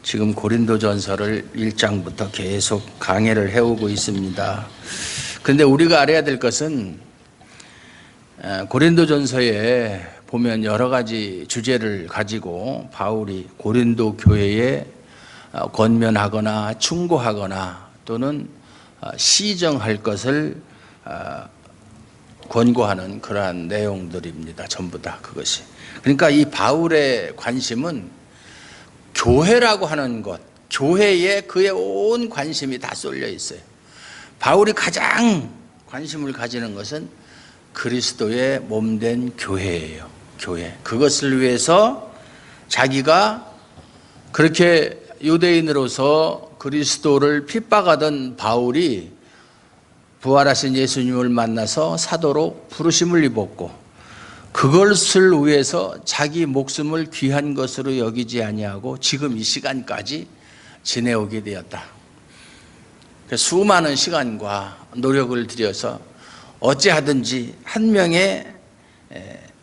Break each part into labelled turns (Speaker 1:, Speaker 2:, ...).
Speaker 1: 지금 고린도전서를 1장부터 계속 강해를 해오고 있습니다. 그런데 우리가 알아야 될 것은 고린도전서에 보면 여러 가지 주제를 가지고 바울이 고린도 교회에 권면하거나 충고하거나 또는 시정할 것을 권고하는 그러한 내용들입니다. 전부 다 그것이. 그러니까 이 바울의 관심은 교회라고 하는 것, 교회에 그의 온 관심이 다 쏠려 있어요. 바울이 가장 관심을 가지는 것은 그리스도의 몸된 교회예요. 교회. 그것을 위해서 자기가 그렇게 유대인으로서 그리스도를 핍박하던 바울이 부활하신 예수님을 만나서 사도로 부르심을 입었고, 그것을 위해서 자기 목숨을 귀한 것으로 여기지 아니하고 지금 이 시간까지 지내오게 되었다. 수많은 시간과 노력을 들여서 어찌하든지 한 명의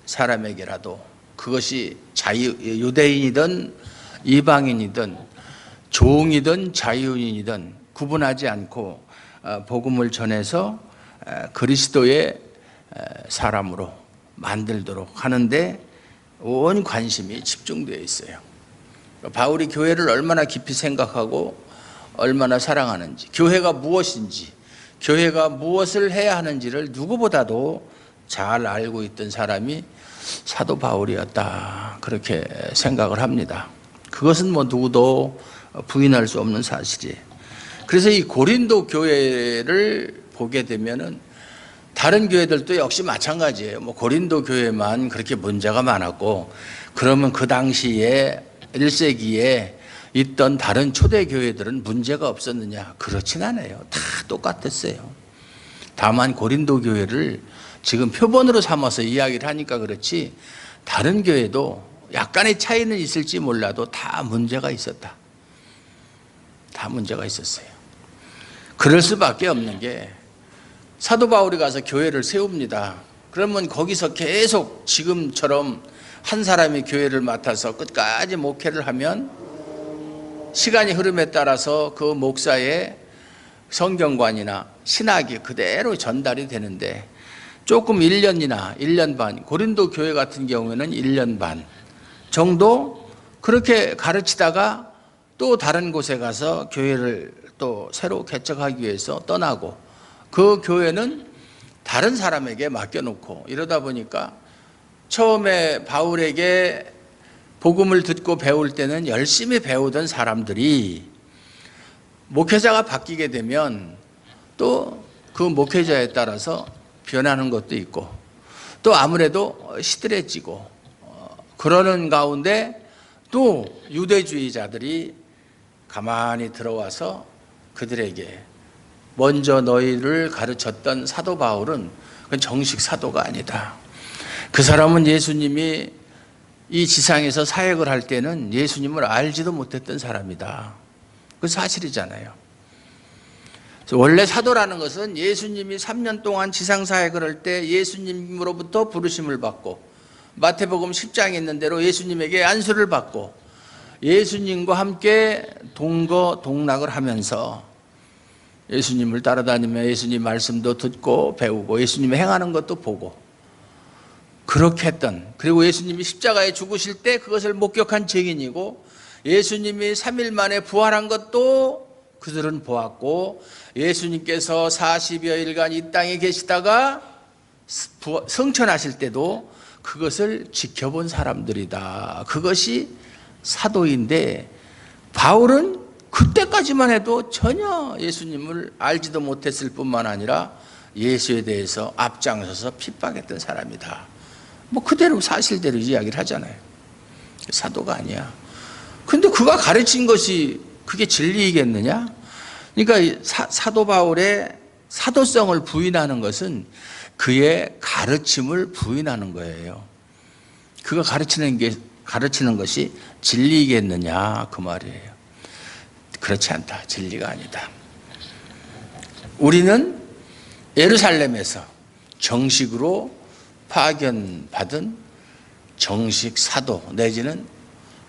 Speaker 1: 사람에게라도 그것이 유대인이든 이방인이든 종이든 자유인이든 구분하지 않고 복음을 전해서 그리스도의 사람으로 만들도록 하는데 온 관심이 집중되어 있어요. 바울이 교회를 얼마나 깊이 생각하고 얼마나 사랑하는지, 교회가 무엇인지, 교회가 무엇을 해야 하는지를 누구보다도 잘 알고 있던 사람이 사도 바울이었다, 그렇게 생각을 합니다. 그것은 뭐 누구도 부인할 수 없는 사실이에요. 그래서 이 고린도 교회를 보게 되면은 다른 교회들도 역시 마찬가지예요. 뭐 고린도 교회만 그렇게 문제가 많았고, 그러면 그 당시에 1세기에 있던 다른 초대 교회들은 문제가 없었느냐? 그렇진 않아요. 다 똑같았어요. 다만 고린도 교회를 지금 표본으로 삼아서 이야기를 하니까 그렇지, 다른 교회도 약간의 차이는 있을지 몰라도 다 문제가 있었다. 다 문제가 있었어요. 그럴 수밖에 없는 게, 사도 바울이 가서 교회를 세웁니다. 그러면 거기서 계속 지금처럼 한 사람이 교회를 맡아서 끝까지 목회를 하면 시간이 흐름에 따라서 그 목사의 성경관이나 신학이 그대로 전달이 되는데, 조금 1년이나 1년 반, 고린도 교회 같은 경우에는 1년 반 정도 그렇게 가르치다가 또 다른 곳에 가서 교회를 또 새로 개척하기 위해서 떠나고, 그 교회는 다른 사람에게 맡겨놓고, 이러다 보니까 처음에 바울에게 복음을 듣고 배울 때는 열심히 배우던 사람들이 목회자가 바뀌게 되면 또 그 목회자에 따라서 변하는 것도 있고, 또 아무래도 시들해지고, 그러는 가운데 또 유대주의자들이 가만히 들어와서 그들에게 먼저 너희를 가르쳤던 사도 바울은 그건 정식 사도가 아니다. 그 사람은 예수님이 이 지상에서 사역을 할 때는 예수님을 알지도 못했던 사람이다. 그 사실이잖아요. 원래 사도라는 것은 예수님이 3년 동안 지상 사역을 할 때 예수님으로부터 부르심을 받고, 마태복음 10장에 있는 대로 예수님에게 안수를 받고, 예수님과 함께 동거동락을 하면서 예수님을 따라다니며 예수님 말씀도 듣고 배우고 예수님이 행하는 것도 보고, 그렇게 했던, 그리고 예수님이 십자가에 죽으실 때 그것을 목격한 증인이고, 예수님이 3일 만에 부활한 것도 그들은 보았고, 예수님께서 40여일간 이 땅에 계시다가 성천하실 때도 그것을 지켜본 사람들이다. 그것이 사도인데, 바울은 그때까지만 해도 전혀 예수님을 알지도 못했을 뿐만 아니라 예수에 대해서 앞장서서 핍박했던 사람이다. 뭐 그대로 사실대로 이야기를 하잖아요. 사도가 아니야. 근데 그가 가르친 것이 그게 진리이겠느냐? 그러니까 사도 바울의 사도성을 부인하는 것은 그의 가르침을 부인하는 거예요. 그가 가르치는 것이 진리이겠느냐, 그 말이에요. 그렇지 않다. 진리가 아니다. 우리는 예루살렘에서 정식으로 파견받은 정식 사도 내지는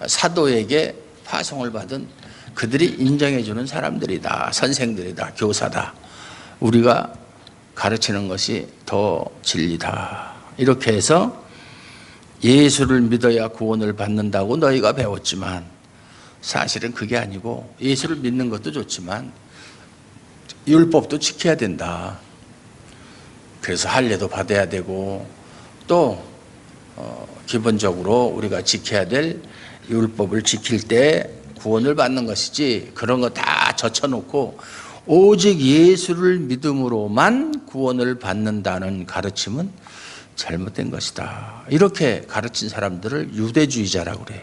Speaker 1: 사도에게 파송을 받은 그들이 인정해 주는 사람들이다. 선생들이다. 교사다. 우리가 가르치는 것이 더 진리다. 이렇게 해서 예수를 믿어야 구원을 받는다고 너희가 배웠지만 사실은 그게 아니고 예수를 믿는 것도 좋지만 율법도 지켜야 된다. 그래서 할례도 받아야 되고 또 기본적으로 우리가 지켜야 될 율법을 지킬 때 구원을 받는 것이지 그런 거 다 젖혀놓고 오직 예수를 믿음으로만 구원을 받는다는 가르침은 잘못된 것이다. 이렇게 가르친 사람들을 유대주의자라고 그래요.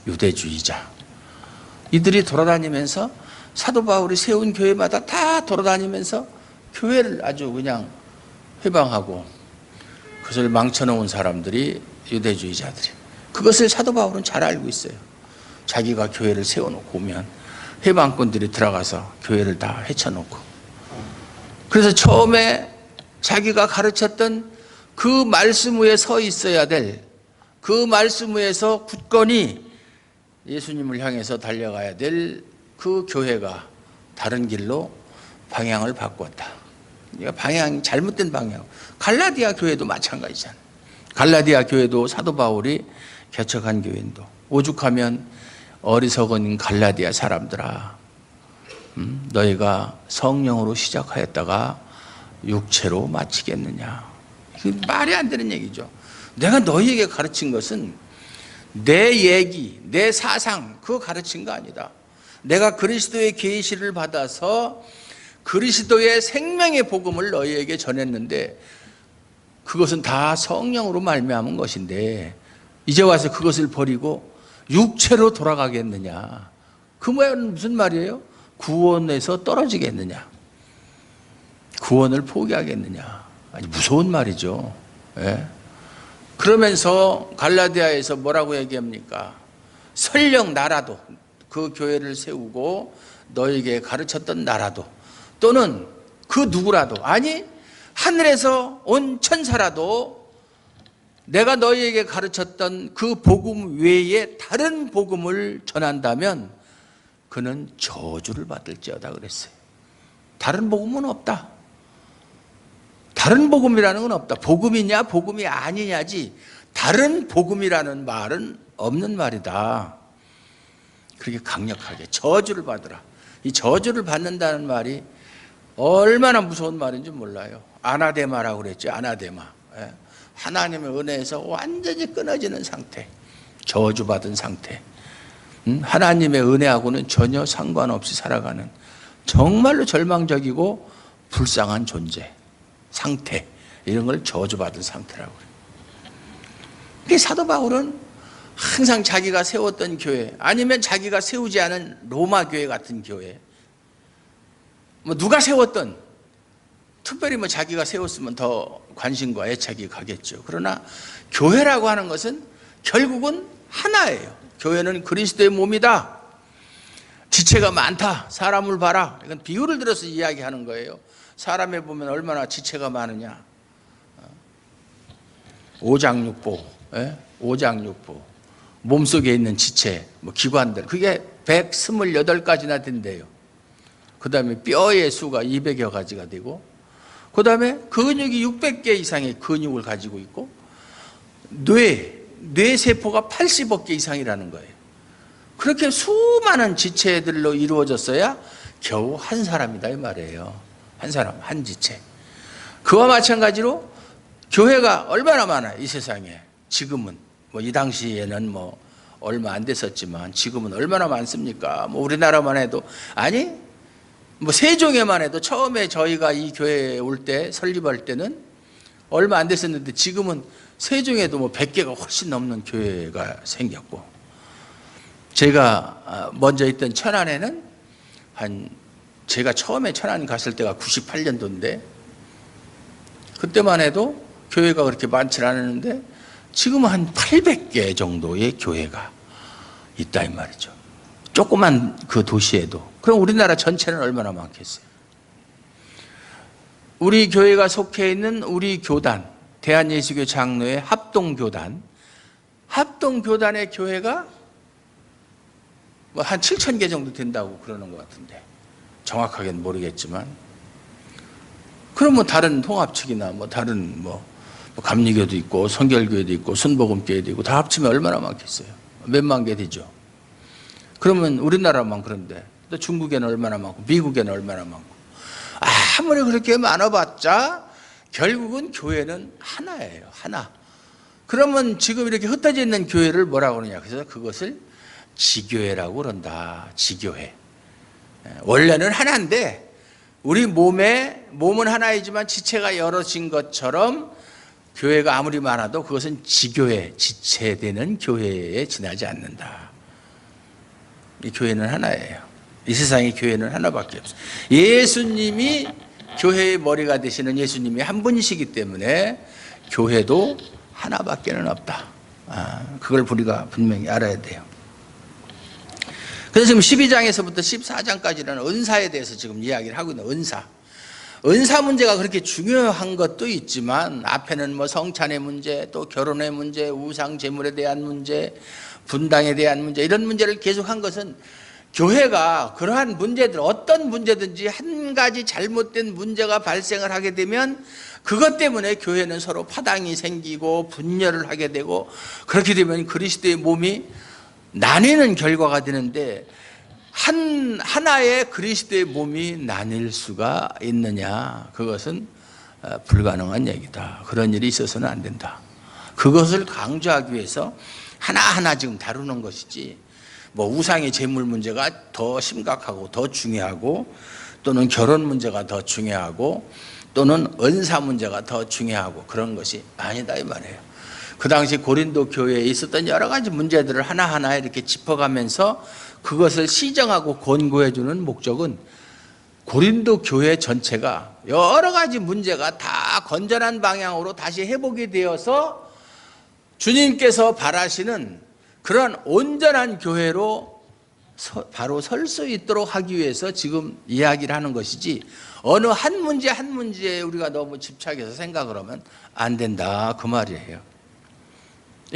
Speaker 1: 유대주의자. 이들이 돌아다니면서 사도 바울이 세운 교회마다 다 돌아다니면서 교회를 아주 그냥 회방하고 그것을 망쳐놓은 사람들이 유대주의자들이에요. 그것을 사도 바울은 잘 알고 있어요. 자기가 교회를 세워놓고 오면 해방꾼들이 들어가서 교회를 다 해쳐놓고, 그래서 처음에 자기가 가르쳤던 그 말씀 위에 서 있어야 될, 그 말씀 위에서 굳건히 예수님을 향해서 달려가야 될 그 교회가 다른 길로 방향을 바꿨다. 그러니까 방향이 잘못된 방향. 갈라디아 교회도 마찬가지잖아요. 갈라디아 교회도 사도 바울이 개척한 교회인도 오죽하면 어리석은 갈라디아 사람들아, 너희가 성령으로 시작하였다가 육체로 마치겠느냐. 말이 안 되는 얘기죠. 내가 너희에게 가르친 것은 내 얘기, 내 사상 그거 가르친 거 아니다. 내가 그리스도의 계시를 받아서 그리스도의 생명의 복음을 너희에게 전했는데 그것은 다 성령으로 말미암은 것인데 이제 와서 그것을 버리고 육체로 돌아가겠느냐. 그 말은 무슨 말이에요? 구원에서 떨어지겠느냐, 구원을 포기하겠느냐. 아주 무서운 말이죠. 예? 그러면서 갈라디아에서 뭐라고 얘기합니까? 설령 나라도, 그 교회를 세우고 너에게 가르쳤던 나라도, 또는 그 누구라도, 아니 하늘에서 온 천사라도 내가 너희에게 가르쳤던 그 복음 외에 다른 복음을 전한다면 그는 저주를 받을지어다 그랬어요. 다른 복음은 없다. 다른 복음이라는 건 없다. 복음이냐 복음이 아니냐지 다른 복음이라는 말은 없는 말이다. 그렇게 강력하게 저주를 받으라. 이 저주를 받는다는 말이 얼마나 무서운 말인지 몰라요. 아나데마라고 그랬죠. 아나데마. 하나님의 은혜에서 완전히 끊어지는 상태, 저주받은 상태. 하나님의 은혜하고는 전혀 상관없이 살아가는 정말로 절망적이고 불쌍한 존재, 상태, 이런 걸 저주받은 상태라고 해요. 그게 사도 바울은 항상 자기가 세웠던 교회, 아니면 자기가 세우지 않은 로마 교회 같은 교회, 뭐 누가 세웠던, 특별히 뭐 자기가 세웠으면 더 관심과 애착이 가겠죠. 그러나 교회라고 하는 것은 결국은 하나예요. 교회는 그리스도의 몸이다. 지체가 많다. 사람을 봐라. 이건 비유를 들어서 이야기하는 거예요. 사람에 보면 얼마나 지체가 많으냐. 오장육부, 오장육부. 몸속에 있는 지체, 뭐 기관들, 그게 128가지나 된대요. 그 다음에 뼈의 수가 200여 가지가 되고, 그 다음에 근육이 600개 이상의 근육을 가지고 있고, 뇌세포가 80억 개 이상이라는 거예요. 그렇게 수많은 지체들로 이루어졌어야 겨우 한 사람이다 이 말이에요. 한 사람, 한 지체. 그와 마찬가지로 교회가 얼마나 많아요, 이 세상에. 지금은 뭐 이 당시에는 뭐 얼마 안 됐었지만 지금은 얼마나 많습니까? 뭐 우리나라만 해도, 아니 뭐 세종에만 해도 처음에 저희가 이 교회에 올 때, 설립할 때는 얼마 안 됐었는데 지금은 세종에도 뭐 100개가 훨씬 넘는 교회가 생겼고, 제가 먼저 있던 천안에는 제가 처음에 천안 갔을 때가 98년도인데 그때만 해도 교회가 그렇게 많지 않았는데 지금은 한 800개 정도의 교회가 있다 이 말이죠. 조그만 그 도시에도. 그럼 우리나라 전체는 얼마나 많겠어요? 우리 교회가 속해 있는 우리 교단, 대한예수교 장로회 합동교단, 합동교단의 교회가 뭐 한 7천 개 정도 된다고 그러는 것 같은데 정확하게는 모르겠지만 그러면 다른 통합측이나 뭐 다른 뭐 감리교도 있고 성결교회도 있고 순복음교회도 있고 다 합치면 얼마나 많겠어요? 몇만 개 되죠. 그러면 우리나라만 그런데 또 중국에는 얼마나 많고 미국에는 얼마나 많고 아무리 그렇게 많아봤자 결국은 교회는 하나예요. 하나. 그러면 지금 이렇게 흩어져 있는 교회를 뭐라고 그러냐. 그래서 그것을 지교회라고 그런다. 지교회. 원래는 하나인데 우리 몸은 하나이지만 지체가 여럿인 것처럼 교회가 아무리 많아도 그것은 지교회, 지체되는 교회에 지나지 않는다. 이 교회는 하나예요. 이 세상의 교회는 하나밖에 없어요. 예수님이 교회의 머리가 되시는 예수님이 한 분이시기 때문에 교회도 하나밖에는 없다. 그걸 우리가 분명히 알아야 돼요. 그래서 지금 12장에서부터 14장까지는 은사에 대해서 지금 이야기를 하고 있는 은사. 은사 문제가 그렇게 중요한 것도 있지만 앞에는 뭐 성찬의 문제, 또 결혼의 문제, 우상 제물에 대한 문제, 분당에 대한 문제 이런 문제를 계속한 것은 교회가 그러한 문제들 어떤 문제든지 한 가지 잘못된 문제가 발생을 하게 되면 그것 때문에 교회는 서로 파당이 생기고 분열을 하게 되고 그렇게 되면 그리스도의 몸이 나뉘는 결과가 되는데 하나의 그리스도의 몸이 나뉠 수가 있느냐? 그것은 불가능한 얘기다. 그런 일이 있어서는 안 된다. 그것을 강조하기 위해서 하나하나 지금 다루는 것이지 뭐 우상의 재물 문제가 더 심각하고 더 중요하고 또는 결혼 문제가 더 중요하고 또는 은사 문제가 더 중요하고 그런 것이 아니다 이 말이에요. 그 당시 고린도 교회에 있었던 여러 가지 문제들을 하나하나 이렇게 짚어가면서 그것을 시정하고 권고해 주는 목적은 고린도 교회 전체가 여러 가지 문제가 다 건전한 방향으로 다시 회복이 되어서 주님께서 바라시는 그런 온전한 교회로 바로 설 수 있도록 하기 위해서 지금 이야기를 하는 것이지 어느 한 문제 한 문제에 우리가 너무 집착해서 생각을 하면 안 된다 그 말이에요.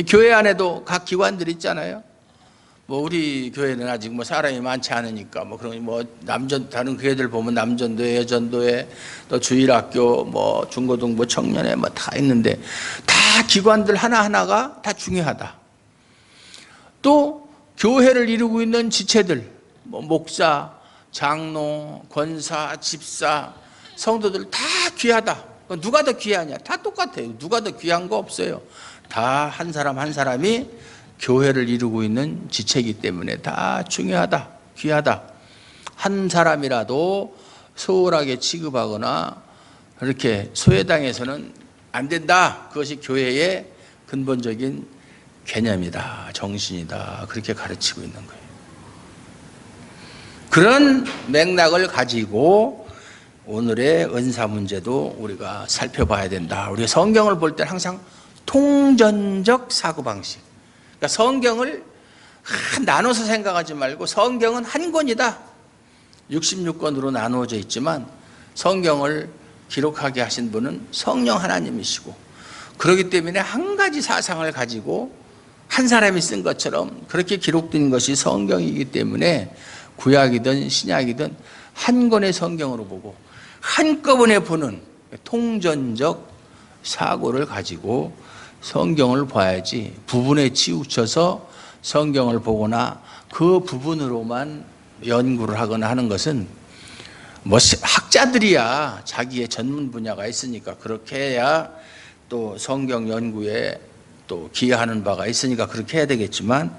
Speaker 1: 교회 안에도 각 기관들이 있잖아요. 뭐 우리 교회는 아직 뭐 사람이 많지 않으니까 뭐 그런 뭐 다른 교회들 보면 남전도회, 여전도회, 또 주일학교, 뭐 중고등부 청년회 뭐 다 있는데 다 기관들 하나하나가 다 중요하다. 또 교회를 이루고 있는 지체들, 뭐 목사, 장로, 권사, 집사, 성도들 다 귀하다. 누가 더 귀하냐? 다 똑같아요. 누가 더 귀한 거 없어요. 다 한 사람 한 사람이 교회를 이루고 있는 지체이기 때문에 다 중요하다, 귀하다. 한 사람이라도 소홀하게 취급하거나 그렇게 소외당해서는 안 된다. 그것이 교회의 근본적인 개념이다, 정신이다. 그렇게 가르치고 있는 거예요. 그런 맥락을 가지고 오늘의 은사 문제도 우리가 살펴봐야 된다. 우리가 성경을 볼 때 항상 통전적 사고방식. 그러니까 성경을 나눠서 생각하지 말고 성경은 한 권이다. 66권으로 나누어져 있지만 성경을 기록하게 하신 분은 성령 하나님이시고 그렇기 때문에 한 가지 사상을 가지고 한 사람이 쓴 것처럼 그렇게 기록된 것이 성경이기 때문에 구약이든 신약이든 한 권의 성경으로 보고 한꺼번에 보는 통전적 사고를 가지고 성경을 봐야지 부분에 치우쳐서 성경을 보거나 그 부분으로만 연구를 하거나 하는 것은 뭐 학자들이야 자기의 전문 분야가 있으니까 그렇게 해야 또 성경 연구에 또 기여하는 바가 있으니까 그렇게 해야 되겠지만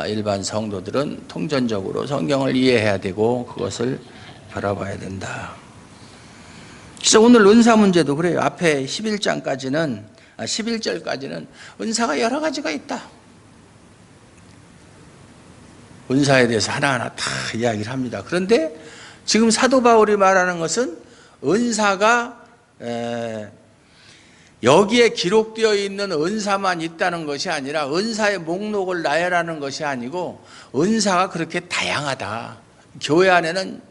Speaker 1: 일반 성도들은 통전적으로 성경을 이해해야 되고 그것을 바라봐야 된다. 그래서 오늘 은사 문제도 그래요. 앞에 11절까지는 은사가 여러 가지가 있다. 은사에 대해서 하나하나 다 이야기를 합니다. 그런데 지금 사도 바울이 말하는 것은 은사가 여기에 기록되어 있는 은사만 있다는 것이 아니라 은사의 목록을 나열하는 것이 아니고 은사가 그렇게 다양하다. 교회 안에는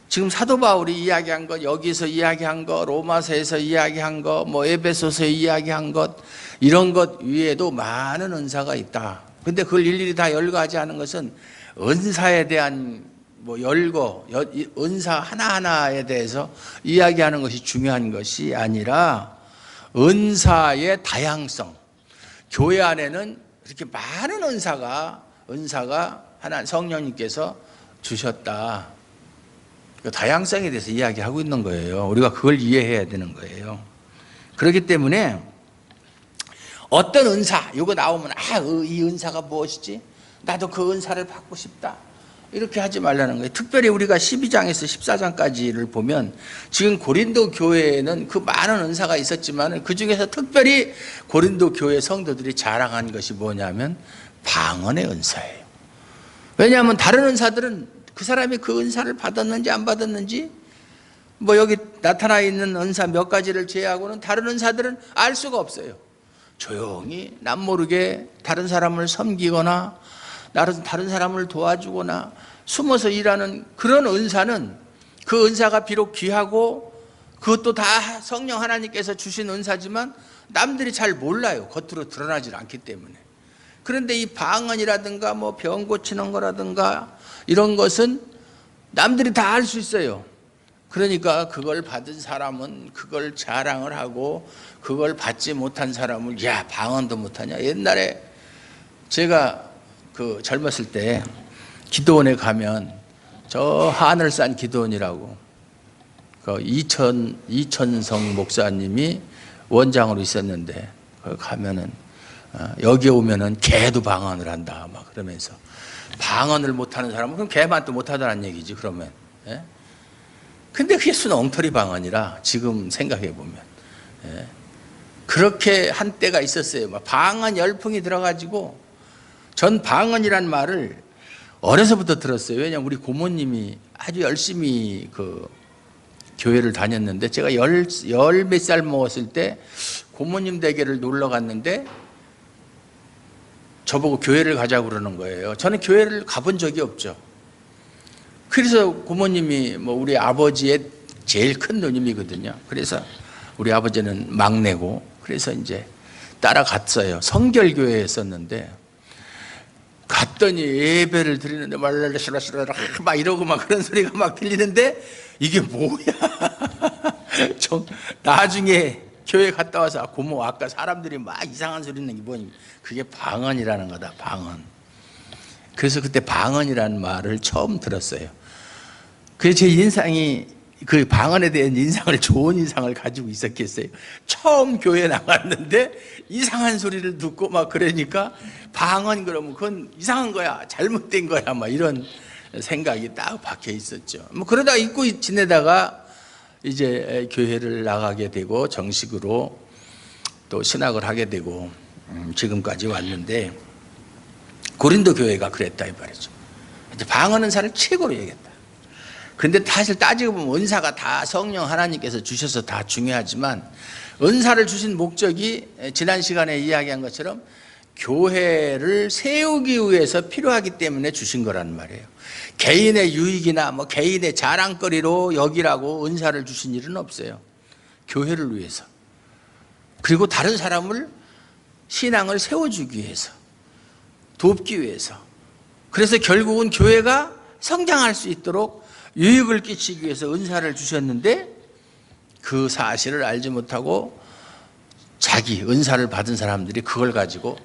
Speaker 1: 지금 사도 바울이 이야기한 것, 여기서 이야기한 것, 로마서에서 이야기한 것, 뭐 에베소서에 이야기한 것 이런 것 위에도 많은 은사가 있다. 근데 그걸 일일이 다 열거하지 않은 것은 은사에 대한 은사 하나하나에 대해서 이야기하는 것이 중요한 것이 아니라 은사의 다양성. 교회 안에는 이렇게 많은 은사가 하나 성령님께서 주셨다. 그 다양성에 대해서 이야기하고 있는 거예요. 우리가 그걸 이해해야 되는 거예요. 그렇기 때문에 어떤 은사, 이거 나오면 이 은사가 무엇이지? 나도 그 은사를 받고 싶다. 이렇게 하지 말라는 거예요. 특별히 우리가 12장에서 14장까지를 보면 지금 고린도 교회에는 그 많은 은사가 있었지만 그 중에서 특별히 고린도 교회 성도들이 자랑한 것이 뭐냐면 방언의 은사예요. 왜냐하면 다른 은사들은 그 사람이 그 은사를 받았는지 안 받았는지 여기 나타나 있는 은사 몇 가지를 제외하고는 다른 은사들은 알 수가 없어요. 조용히 남모르게 다른 사람을 섬기거나 다른 사람을 도와주거나 숨어서 일하는 그런 은사는 그 은사가 비록 귀하고 그것도 다 성령 하나님께서 주신 은사지만 남들이 잘 몰라요. 겉으로 드러나질 않기 때문에. 그런데 이 방언이라든가 병 고치는 거라든가 이런 것은 남들이 다 알 수 있어요. 그러니까 그걸 받은 사람은 그걸 자랑을 하고 그걸 받지 못한 사람은 방언도 못하냐. 옛날에 제가 젊었을 때 기도원에 가면 저 하늘산 기도원이라고 이천성 목사님이 원장으로 있었는데 거기 가면은 여기 오면은 개도 방언을 한다 그러면서 방언을 못하는 사람은 그럼 개만 또 못하다는 얘기지 그러면. 예? 근데 그게 순 엉터리 방언이라 지금 생각해 보면 그렇게 한때가 있었어요. 방언 열풍이 들어가지고 전 방언이란 말을 어려서부터 들었어요. 왜냐하면 우리 고모님이 아주 열심히 교회를 다녔는데 제가 열 몇 살 먹었을 때 고모님 댁에를 놀러 갔는데 저보고 교회를 가자고 그러는 거예요. 저는 교회를 가본 적이 없죠. 그래서 고모님이 우리 아버지의 제일 큰 누님이거든요. 그래서 우리 아버지는 막내고 그래서 이제 따라갔어요. 성결교회에 있었는데 갔더니 예배를 드리는데 말라라라라라 막 이러고 그런 소리가 막 들리는데 이게 뭐야? 나중에 교회 갔다 와서 고모 아까 사람들이 막 이상한 소리 내는 게 뭐니? 그게 방언이라는 거다. 방언. 그래서 그때 방언이라는 말을 처음 들었어요. 그래서 제 인상이 그 방언에 대한 인상을 좋은 인상을 가지고 있었겠어요. 처음 교회 나갔는데 이상한 소리를 듣고 그러니까 방언 그러면 그건 이상한 거야, 잘못된 거야, 이런 생각이 딱 박혀 있었죠. 그러다 잊고 지내다가 이제 교회를 나가게 되고 정식으로 또 신학을 하게 되고 지금까지 왔는데 고린도 교회가 그랬다 이 말이죠. 이제 방언 은사를 최고로 여겼다. 그런데 사실 따지고 보면 은사가 다 성령 하나님께서 주셔서 다 중요하지만 은사를 주신 목적이 지난 시간에 이야기한 것처럼 교회를 세우기 위해서 필요하기 때문에 주신 거란 말이에요. 개인의 유익이나 개인의 자랑거리로 여기라고 은사를 주신 일은 없어요. 교회를 위해서. 그리고 다른 사람을 신앙을 세워주기 위해서, 돕기 위해서. 그래서 결국은 교회가 성장할 수 있도록 유익을 끼치기 위해서 은사를 주셨는데 그 사실을 알지 못하고 자기 은사를 받은 사람들이 그걸 가지고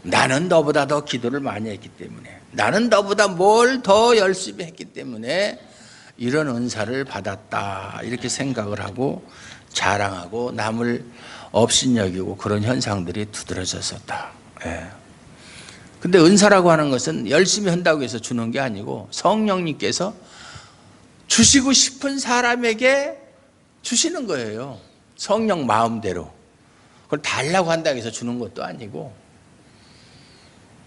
Speaker 1: 나는 너보다 더 기도를 많이 했기 때문에, 나는 너보다 뭘 더 열심히 했기 때문에 이런 은사를 받았다 이렇게 생각을 하고 자랑하고 남을 업신여기고 그런 현상들이 두드러졌었다. 근데 은사라고 하는 것은 열심히 한다고 해서 주는 게 아니고 성령님께서 주시고 싶은 사람에게 주시는 거예요. 성령 마음대로. 그걸 달라고 한다고 해서 주는 것도 아니고,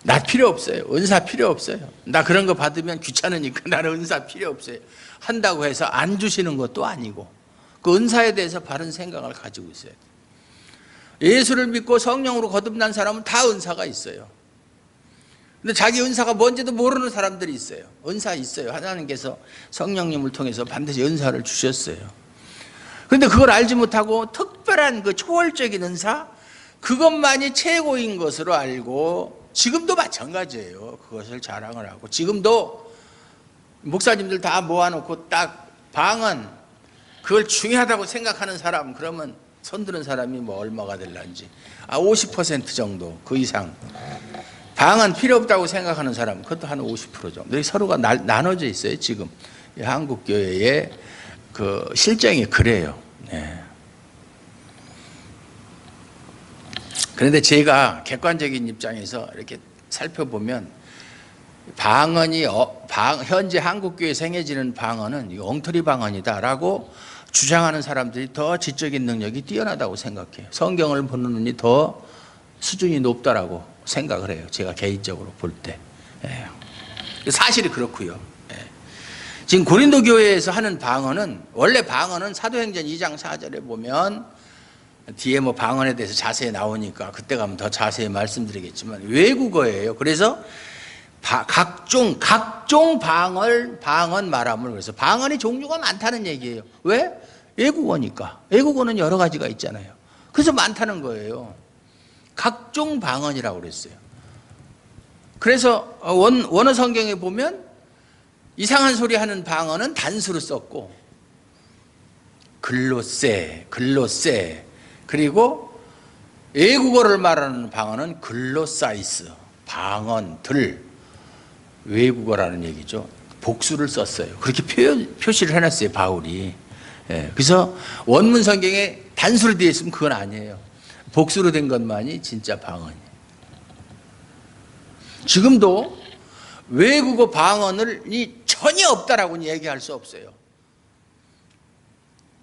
Speaker 1: 나 필요 없어요. 은사 필요 없어요. 나 그런 거 받으면 귀찮으니까 나는 은사 필요 없어요. 한다고 해서 안 주시는 것도 아니고, 그 은사에 대해서 바른 생각을 가지고 있어야 돼요. 예수를 믿고 성령으로 거듭난 사람은 다 은사가 있어요. 근데 자기 은사가 뭔지도 모르는 사람들이 있어요. 은사 있어요. 하나님께서 성령님을 통해서 반드시 은사를 주셨어요. 그런데 그걸 알지 못하고 특별한 그 초월적인 은사, 그것만이 최고인 것으로 알고 지금도 마찬가지예요. 그것을 자랑을 하고 지금도 목사님들 다 모아놓고 딱 방언 그걸 중요하다고 생각하는 사람 그러면 손드는 사람이 뭐 얼마가 될런지 50% 정도 그 이상 방언 필요 없다고 생각하는 사람 그것도 한 50% 정도 서로가 나눠져 있어요. 지금 한국 교회의 그 실정이 그래요. 네. 그런데 제가 객관적인 입장에서 이렇게 살펴보면 방언이 현재 한국교회에서 행해지는 방언은 엉터리 방언이다라고 주장하는 사람들이 더 지적인 능력이 뛰어나다고 생각해요. 성경을 보는 눈이 더 수준이 높다라고 생각을 해요. 제가 개인적으로 볼 때. 사실이 그렇고요. 지금 고린도 교회에서 하는 방언은 원래 방언은 사도행전 2장 4절에 보면 뒤에 뭐 방언에 대해서 자세히 나오니까 그때 가면 더 자세히 말씀드리겠지만 외국어예요. 그래서 각종 방언 말함을 그래서 방언의 종류가 많다는 얘기예요. 왜? 외국어니까. 외국어는 여러 가지가 있잖아요. 그래서 많다는 거예요. 각종 방언이라고 그랬어요. 그래서 원어 성경에 보면 이상한 소리 하는 방언은 단수로 썼고 글로세 그리고 외국어를 말하는 방언은 글로사이스 방언들 외국어라는 얘기죠. 복수를 썼어요. 그렇게 표시를 해놨어요. 바울이. 그래서 원문 성경에 단수로 되어 있으면 그건 아니에요. 복수로 된 것만이 진짜 방언이에요. 지금도 외국어 방언이 전혀 없다라고는 얘기할 수 없어요.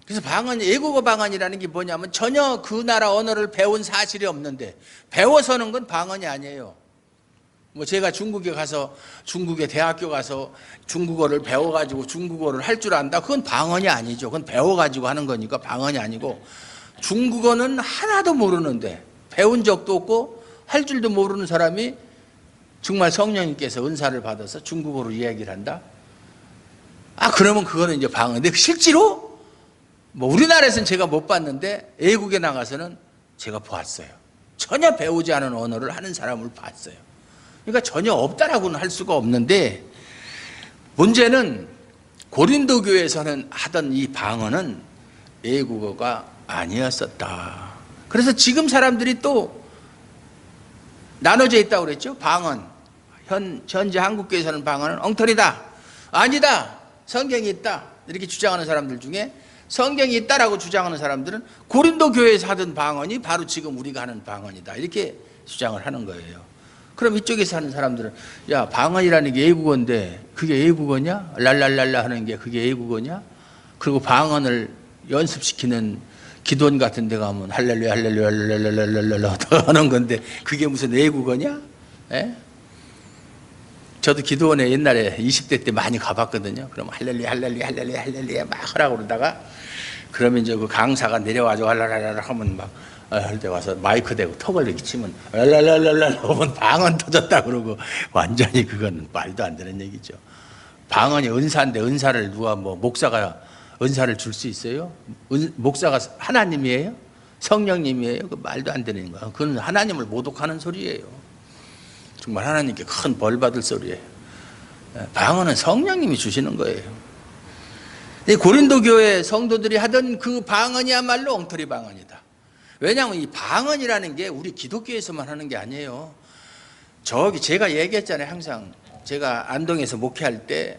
Speaker 1: 그래서 외국어 방언이라는 게 뭐냐면 전혀 그 나라 언어를 배운 사실이 없는데 배워서는 건 방언이 아니에요. 뭐 제가 중국에 대학교 가서 중국어를 배워가지고 중국어를 할 줄 안다. 그건 방언이 아니죠. 그건 배워가지고 하는 거니까 방언이 아니고 중국어는 하나도 모르는데 배운 적도 없고 할 줄도 모르는 사람이 정말 성령님께서 은사를 받아서 중국어로 이야기를 한다? 그러면 그거는 이제 방언인데 실제로 뭐 우리나라에서는 제가 못 봤는데 외국에 나가서는 제가 보았어요. 전혀 배우지 않은 언어를 하는 사람을 봤어요. 그러니까 전혀 없다라고는 할 수가 없는데 문제는 고린도 교회에서는 하던 이 방언은 외국어가 아니었었다. 그래서 지금 사람들이 또 나눠져 있다고 그랬죠. 방언. 현재 한국교회에서는 방언은 엉터리다. 아니다. 성경이 있다. 이렇게 주장하는 사람들 중에 성경이 있다라고 주장하는 사람들은 고린도 교회에서 하던 방언이 바로 지금 우리가 하는 방언이다. 이렇게 주장을 하는 거예요. 그럼 이쪽에서 하는 사람들은 야 방언이라는 게 외국어인데 그게 외국어냐? 랄랄랄라 하는 게 그게 외국어냐? 그리고 방언을 연습시키는 기도원 같은 데 가면 할렐루야 할렐루야 할렐루야 하는 건데 그게 무슨 외국어냐? 저도 기도원에 옛날에 20대 때 많이 가봤거든요. 그럼 할렐루야 할렐루야 할렐루야 할렐루야 막 하라고 그러다가 그러면 이제 그 강사가 내려와서 할랄랄라 하면 막 할 때 와서 마이크 대고 턱을 이렇게 치면 랄랄랄랄라 하면 방언 터졌다 그러고 완전히 그건 말도 안 되는 얘기죠. 방언이 은사인데 은사를 누가 뭐 목사가 은사를 줄 수 있어요? 목사가 하나님이에요? 성령님이에요? 그 말도 안 되는 거야. 그건 하나님을 모독하는 소리예요. 정말 하나님께 큰 벌 받을 소리예요. 방언은 성령님이 주시는 거예요. 고린도 교회 성도들이 하던 그 방언이야말로 엉터리 방언이다. 왜냐하면 이 방언이라는 게 우리 기독교에서만 하는 게 아니에요. 제가 얘기했잖아요. 항상 제가 안동에서 목회할 때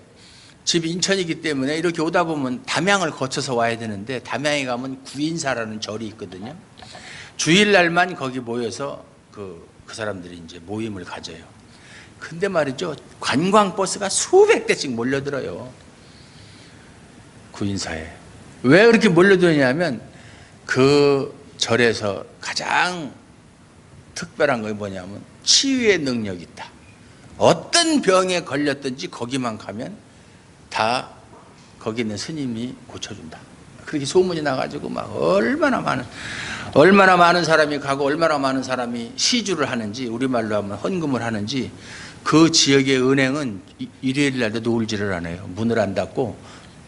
Speaker 1: 집이 인천이기 때문에 이렇게 오다 보면 담양을 거쳐서 와야 되는데 담양에 가면 구인사라는 절이 있거든요. 주일날만 거기 모여서 그 사람들이 이제 모임을 가져요. 근데 말이죠. 관광버스가 수백 대씩 몰려들어요. 구인사에. 왜 그렇게 몰려드냐면 그 절에서 가장 특별한 게 뭐냐면 치유의 능력이 있다. 어떤 병에 걸렸든지 거기만 가면 다 거기 있는 스님이 고쳐준다. 그렇게 소문이 나가지고 막 얼마나 많은 사람이 가고 얼마나 많은 사람이 시주를 하는지 우리말로 하면 헌금을 하는지 그 지역의 은행은 일요일 날도 놀지를 않아요. 문을 안 닫고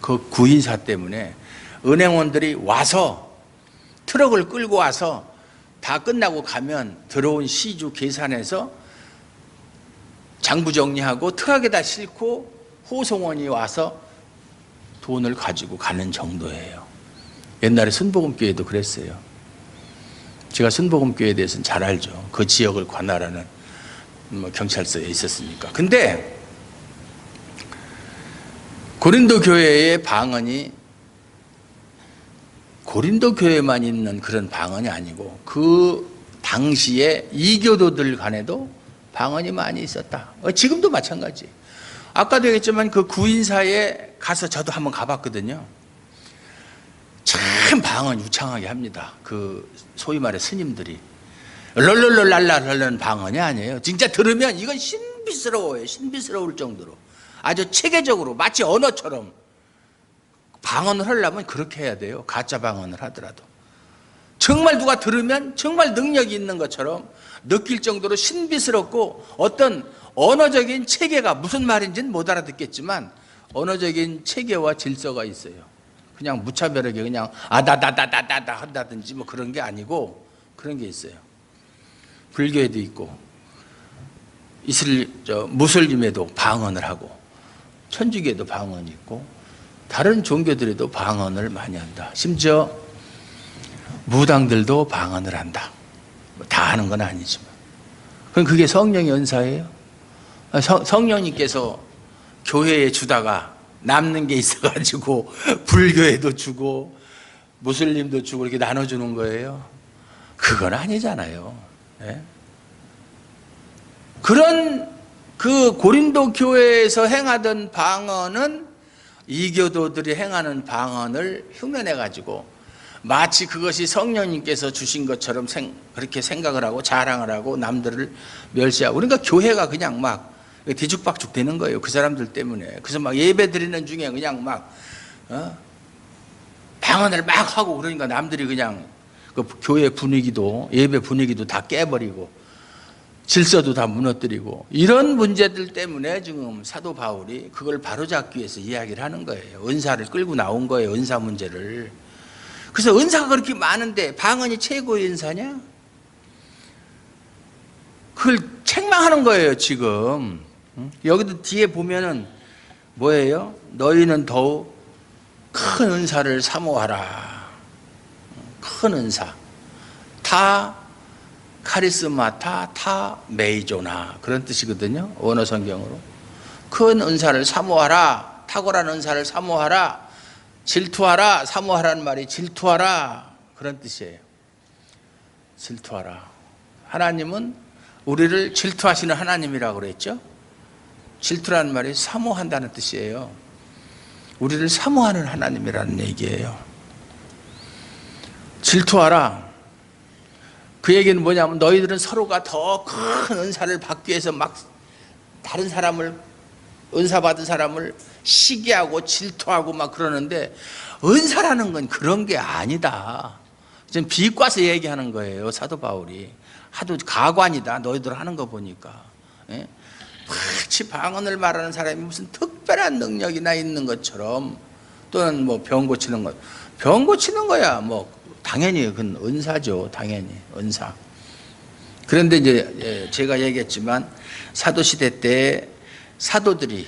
Speaker 1: 그 구인사 때문에 은행원들이 와서 트럭을 끌고 와서 다 끝나고 가면 들어온 시주 계산해서 장부 정리하고 트럭에다 싣고 호송원이 와서 돈을 가지고 가는 정도예요. 옛날에 순복음교회도 그랬어요. 제가 순복음교회에 대해서는 잘 알죠. 그 지역을 관할하는 경찰서에 있었으니까. 근데 고린도 교회의 방언이 고린도 교회만 있는 그런 방언이 아니고 그 당시에 이교도들 간에도 방언이 많이 있었다. 지금도 마찬가지. 아까도 얘기했지만 그 구인사에 가서 저도 한번 가봤거든요. 참 방언 유창하게 합니다. 그 소위 말해 스님들이 럴럴럴랄랄라는 방언이 아니에요. 진짜 들으면 이건 신비스러워요. 신비스러울 정도로 아주 체계적으로 마치 언어처럼 방언을 하려면 그렇게 해야 돼요. 가짜 방언을 하더라도 정말 누가 들으면 정말 능력이 있는 것처럼 느낄 정도로 신비스럽고 어떤 언어적인 체계가 무슨 말인지는 못 알아듣겠지만 언어적인 체계와 질서가 있어요. 그냥 무차별하게 그냥 아다다다다다다 한다든지 뭐 그런 게 아니고 그런 게 있어요. 불교에도 있고 무슬림에도 방언을 하고 천주교에도 방언이 있고 다른 종교들에도 방언을 많이 한다. 심지어 무당들도 방언을 한다. 다 하는 건 아니지만 그럼 그게 성령의 은사예요. 성령님께서 교회에 주다가 남는 게 있어가지고 불교에도 주고 무슬림도 주고 이렇게 나눠주는 거예요. 그건 아니잖아요. 네? 그런 그 고린도 교회에서 행하던 방언은 이교도들이 행하는 방언을 흉내내가지고 마치 그것이 성령님께서 주신 것처럼 그렇게 생각을 하고 자랑을 하고 남들을 멸시하고 그러니까 교회가 그냥 막 뒤죽박죽 되는 거예요. 그 사람들 때문에. 그래서 막 예배 드리는 중에 그냥 막 방언을 막 하고 그러니까 남들이 그냥 그 교회 분위기도 예배 분위기도 다 깨버리고 질서도 다 무너뜨리고 이런 문제들 때문에 지금 사도 바울이 그걸 바로잡기 위해서 이야기를 하는 거예요. 은사를 끌고 나온 거예요. 은사 문제를. 그래서 은사가 그렇게 많은데 방언이 최고의 은사냐? 그걸 책망하는 거예요 지금. 여기도 뒤에 보면은 뭐예요? 너희는 더욱 큰 은사를 사모하라. 큰 은사. 타 카리스마타 타 메이조나 그런 뜻이거든요. 원어 성경으로. 큰 은사를 사모하라. 탁월한 은사를 사모하라. 질투하라. 사모하라는 말이 질투하라. 그런 뜻이에요. 질투하라. 하나님은 우리를 질투하시는 하나님이라고 그랬죠. 질투라는 말이 사모한다는 뜻이에요. 우리를 사모하는 하나님이라는 얘기예요. 질투하라. 그 얘기는 뭐냐면 너희들은 서로가 더 큰 은사를 받기 위해서 막 다른 사람을 은사 받은 사람을 시기하고 질투하고 막 그러는데 은사라는 건 그런 게 아니다. 지금 비꼬아서 얘기하는 거예요. 사도 바울이. 하도 가관이다. 너희들 하는 거 보니까. 예? 마치 방언을 말하는 사람이 무슨 특별한 능력이나 있는 것처럼 또는 뭐 병 고치는 것. 병 고치는 거야. 뭐 당연히 그건 은사죠. 당연히 은사. 그런데 이제 제가 얘기했지만 사도시대 때 사도들이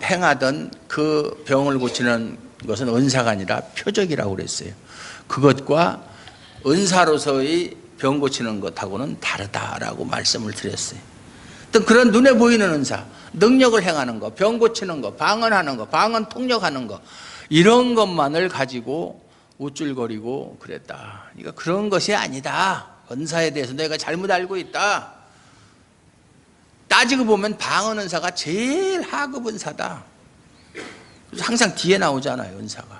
Speaker 1: 행하던 그 병을 고치는 것은 은사가 아니라 표적이라고 그랬어요. 그것과 은사로서의 병 고치는 것하고는 다르다라고 말씀을 드렸어요. 어떤 그런 눈에 보이는 은사, 능력을 행하는 거, 병 고치는 거, 방언하는 거, 방언 통역하는 거 이런 것만을 가지고 우쭐거리고 그랬다. 그러니까 그런 것이 아니다. 은사에 대해서 내가 잘못 알고 있다. 따지고 보면 방언 은사가 제일 하급 은사다. 항상 뒤에 나오잖아요, 은사가.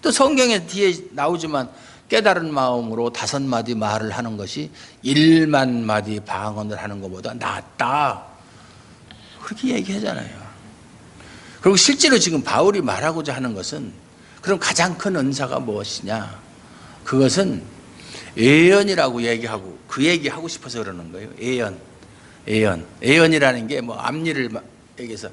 Speaker 1: 또 성경에 뒤에 나오지만 깨달은 마음으로 5마디 말을 하는 것이 1만 마디 방언을 하는 것보다 낫다. 그렇게 얘기하잖아요. 그리고 실제로 지금 바울이 말하고자 하는 것은 그럼 가장 큰 은사가 무엇이냐? 그것은 예언이라고 얘기하고 그 얘기하고 싶어서 그러는 거예요. 예언이라는 게 뭐 앞일을 얘기해서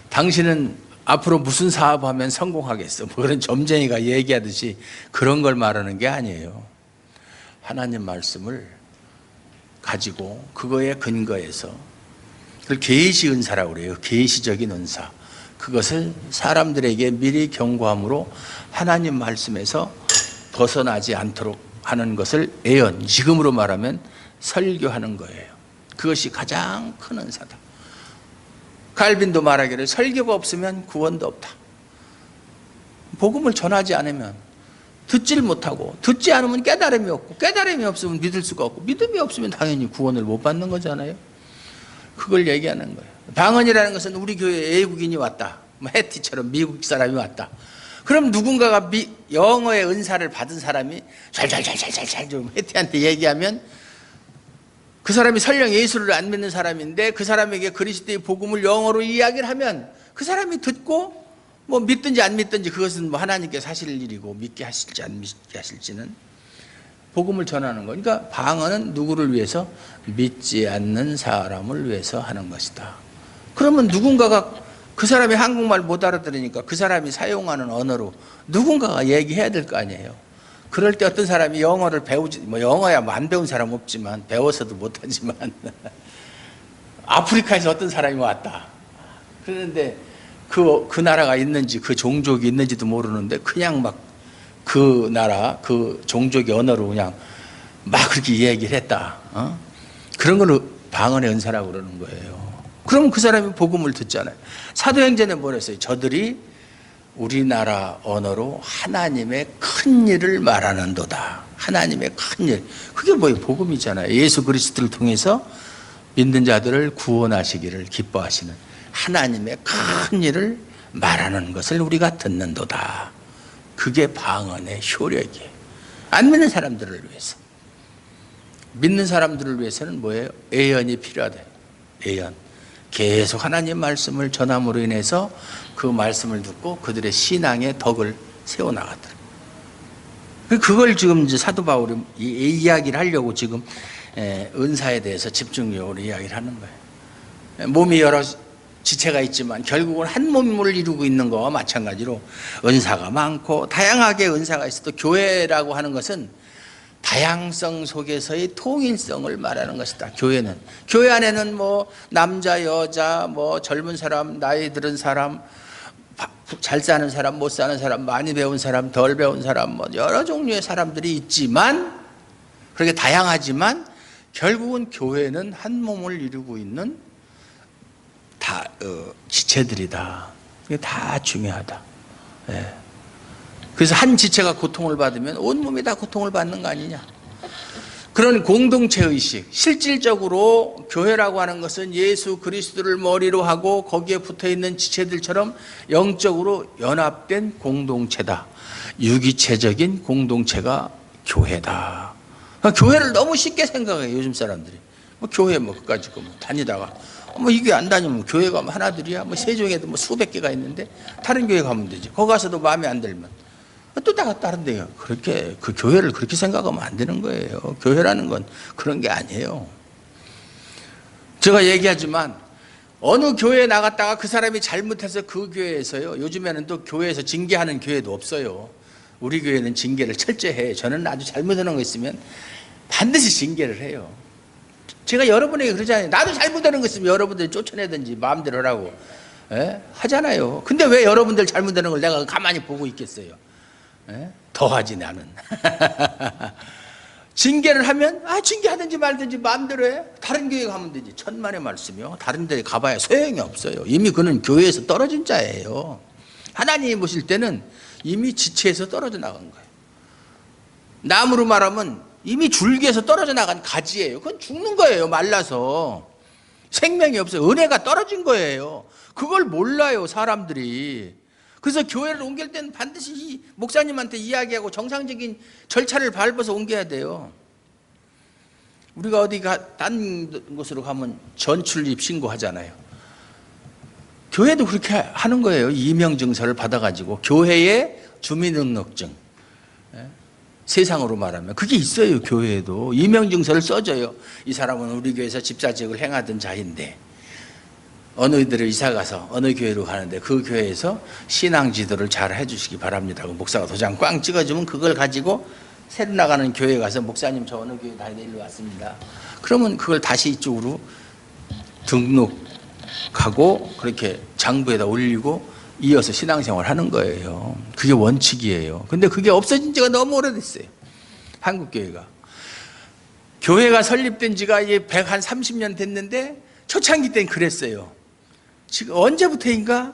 Speaker 1: 당신은 앞으로 무슨 사업하면 성공하겠어. 뭐 그런 점쟁이가 얘기하듯이 그런 걸 말하는 게 아니에요. 하나님 말씀을 가지고 그거에 근거해서 그걸 계시 은사라고 그래요. 계시적인 은사. 그것을 사람들에게 미리 경고함으로 하나님 말씀에서 벗어나지 않도록 하는 것을 예언, 지금으로 말하면 설교하는 거예요. 그것이 가장 큰 은사다. 칼빈도 말하기를 설교가 없으면 구원도 없다. 복음을 전하지 않으면 듣질 못하고, 듣지 않으면 깨달음이 없고, 깨달음이 없으면 믿을 수가 없고, 믿음이 없으면 당연히 구원을 못 받는 거잖아요. 그걸 얘기하는 거예요. 방언이라는 것은 우리 교회에 외국인이 왔다, 해티처럼 미국 사람이 왔다. 그럼 누군가가 영어의 은사를 받은 사람이 잘잘잘잘잘 좀 해티한테 얘기하면 그 사람이 설령 예수를 안 믿는 사람인데 그 사람에게 그리스도의 복음을 영어로 이야기를 하면 그 사람이 듣고 뭐 믿든지 안 믿든지 그것은 뭐 하나님께서 하실 일이고 믿게 하실지 안 믿게 하실지는 복음을 전하는 거니까. 그러니까 방언은 누구를 위해서? 믿지 않는 사람을 위해서 하는 것이다. 그러면 누군가가 그 사람이 한국말 못 알아들으니까 그 사람이 사용하는 언어로 누군가가 얘기해야 될 거 아니에요. 그럴 때 어떤 사람이 영어를 배우지, 뭐 영어야 뭐 안 배운 사람 없지만 배워서도 못하지만 아프리카에서 어떤 사람이 왔다. 그런데 그 나라가 있는지 그 종족이 있는지도 모르는데 그냥 막 그 나라 그 종족의 언어로 그냥 막 그렇게 이야기를 했다. 그런 걸 방언의 은사라고 그러는 거예요. 그러면 그 사람이 복음을 듣잖아요. 사도행전에 뭐랬어요? 저들이 우리나라 언어로 하나님의 큰 일을 말하는도다. 하나님의 큰 일. 그게 뭐예요? 복음이잖아요. 예수 그리스도를 통해서 믿는 자들을 구원하시기를 기뻐하시는 하나님의 큰 일을 말하는 것을 우리가 듣는도다. 그게 방언의 효력이에요. 안 믿는 사람들을 위해서. 믿는 사람들을 위해서는 뭐예요? 예언이 필요하다. 예언. 계속 하나님 말씀을 전함으로 인해서 그 말씀을 듣고 그들의 신앙의 덕을 세워나가더라. 그걸 지금 이제 사도 바울이 이야기를 하려고 지금 은사에 대해서 집중적으로 이야기를 하는 거예요. 몸이 여러 지체가 있지만 결국은 한 몸을 이루고 있는 거와 마찬가지로 은사가 많고 다양하게 은사가 있어도 교회라고 하는 것은 다양성 속에서의 통일성을 말하는 것이다. 교회는 교회 안에는 뭐 남자 여자 뭐 젊은 사람 나이 들은 사람 잘 사는 사람 못 사는 사람 많이 배운 사람 덜 배운 사람 뭐 여러 종류의 사람들이 있지만 그렇게 다양하지만 결국은 교회는 한 몸을 이루고 있는 다 지체들이다. 이게 다 중요하다. 예. 그래서 한 지체가 고통을 받으면 온 몸이 다 고통을 받는 거 아니냐. 그런 공동체의식, 실질적으로 교회라고 하는 것은 예수 그리스도를 머리로 하고 거기에 붙어있는 지체들처럼 영적으로 연합된 공동체다. 유기체적인 공동체가 교회다. 그러니까 교회를 너무 쉽게 생각해요, 요즘 사람들이. 뭐 교회 뭐 그까짓 거 뭐 다니다가 뭐 이게 안 다니면 교회가 뭐 하나둘이야. 뭐 세종에도 뭐 수백 개가 있는데 다른 교회 가면 되지. 거기 가서도 마음에 안 들면 또 다른 데요. 그렇게 그 교회를 그렇게 생각하면 안 되는 거예요. 교회라는 건 그런 게 아니에요. 제가 얘기하지만 어느 교회에 나갔다가 그 사람이 잘못해서 그 교회에서요. 요즘에는 또 교회에서 징계하는 교회도 없어요. 우리 교회는 징계를 철저히 해요. 저는 아주 잘못하는 거 있으면 반드시 징계를 해요. 제가 여러분에게 그러잖아요. 나도 잘못하는 거 있으면 여러분들이 쫓아내든지 마음대로 하라고 하잖아요. 근데 왜 여러분들 잘못하는 걸 내가 가만히 보고 있겠어요? 더하지 나는. 징계를 하면 징계하든지 말든지 마음대로 해. 다른 교회 가면 되지. 천만의 말씀이요. 다른 데 가봐야 소용이 없어요. 이미 그는 교회에서 떨어진 자예요. 하나님이 보실 때는 이미 지체에서 떨어져 나간 거예요. 나무로 말하면 이미 줄기에서 떨어져 나간 가지예요. 그건 죽는 거예요. 말라서. 생명이 없어요. 은혜가 떨어진 거예요. 그걸 몰라요, 사람들이. 그래서 교회를 옮길 때는 반드시 목사님한테 이야기하고 정상적인 절차를 밟아서 옮겨야 돼요. 우리가 딴 곳으로 가면 전출입 신고하잖아요. 교회도 그렇게 하는 거예요. 이명증서를 받아가지고 교회의 주민등록증. 세상으로 말하면 그게 있어요. 교회에도 이명증서를 써줘요. 이 사람은 우리 교회에서 집사직을 행하던 자인데 어느 데로 이사가서 어느 교회로 가는데 그 교회에서 신앙지도를 잘 해주시기 바랍니다. 목사가 도장 꽝 찍어주면 그걸 가지고 새로 나가는 교회에 가서 목사님 저 어느 교회 다니는 일로 왔습니다. 그러면 그걸 다시 이쪽으로 등록 가고 그렇게 장부에다 올리고 이어서 신앙생활 하는 거예요. 그게 원칙이에요. 근데 그게 없어진 지가 너무 오래됐어요. 한국교회가. 교회가 설립된 지가 이제 130년 됐는데 초창기 때는 그랬어요. 지금 언제부터인가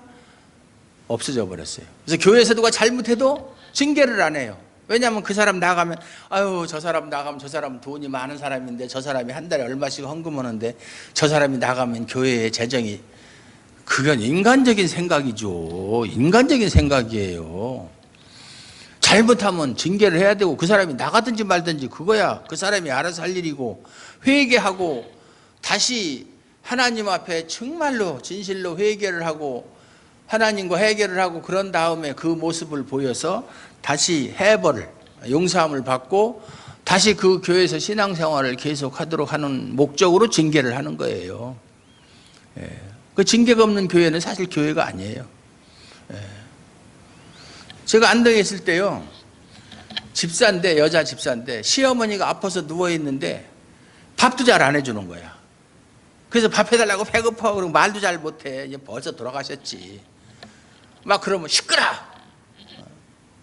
Speaker 1: 없어져 버렸어요. 그래서 교회에서 누가 잘못해도 징계를 안 해요. 왜냐하면 그 사람 나가면 아유 저 사람 나가면 저 사람 돈이 많은 사람인데 저 사람이 한 달에 얼마씩 헌금하는데 저 사람이 나가면 교회의 재정이, 그건 인간적인 생각이죠. 인간적인 생각이에요. 잘못하면 징계를 해야 되고 그 사람이 나가든지 말든지 그거야 그 사람이 알아서 할 일이고, 회개하고 다시 하나님 앞에 정말로 진실로 회개를 하고 하나님과 해결을 하고 그런 다음에 그 모습을 보여서 다시 해벌을 용서함을 받고 다시 그 교회에서 신앙생활을 계속하도록 하는 목적으로 징계를 하는 거예요. 그 징계가 없는 교회는 사실 교회가 아니에요. 제가 안동에 있을 때요, 집사인데 여자 집사인데 시어머니가 아파서 누워있는데 밥도 잘 안 해주는 거야. 그래서 밥 해달라고 배고파 그러고 말도 잘 못해. 이제 벌써 돌아가셨지. 막 그러면 시끄러!